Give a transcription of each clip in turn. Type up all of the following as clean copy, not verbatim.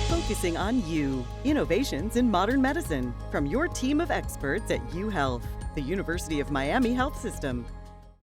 Focusing on you. Innovations in modern medicine from your team of experts at UHealth, the University of Miami Health System.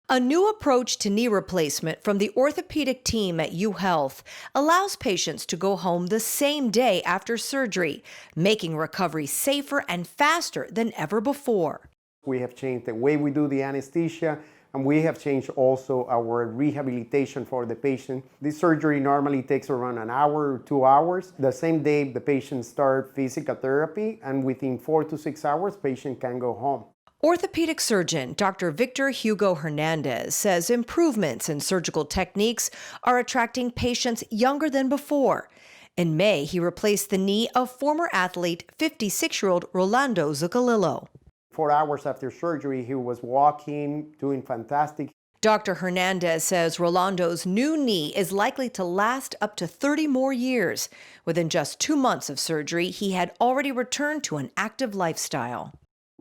A new approach to knee replacement from the orthopedic team at UHealth allows patients to go home the same day after surgery, making recovery safer and faster than ever before. We have changed the way we do the anesthesia, and we have changed also our rehabilitation for the patient. This surgery normally takes around an hour or 2 hours. The same day the patient starts physical therapy, and within 4 to 6 hours, patient can go home. Orthopedic surgeon Dr. Victor Hugo Hernandez says improvements in surgical techniques are attracting patients younger than before. In May, he replaced the knee of former athlete 56-year-old Rolando Zuccolillo. 4 hours after surgery, he was walking, doing fantastic. Dr. Hernandez says Rolando's new knee is likely to last up to 30 more years. Within just 2 months of surgery, he had already returned to an active lifestyle.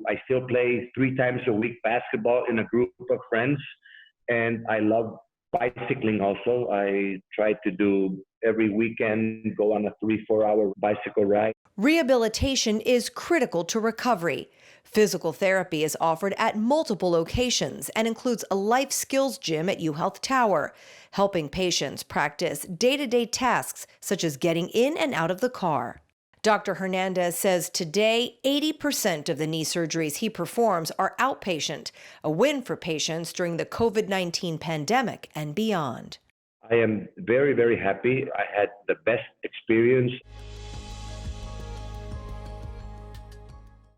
I still play 3 times a week basketball in a group of friends, and I love bicycling also. I try to do every weekend, go on a 3-4 hour bicycle ride. Rehabilitation is critical to recovery. Physical therapy is offered at multiple locations and includes a life skills gym at UHealth Tower, helping patients practice day-to-day tasks such as getting in and out of the car. Dr. Hernandez says today, 80% of the knee surgeries he performs are outpatient, a win for patients during the COVID-19 pandemic and beyond. I am very, very happy. I had the best experience.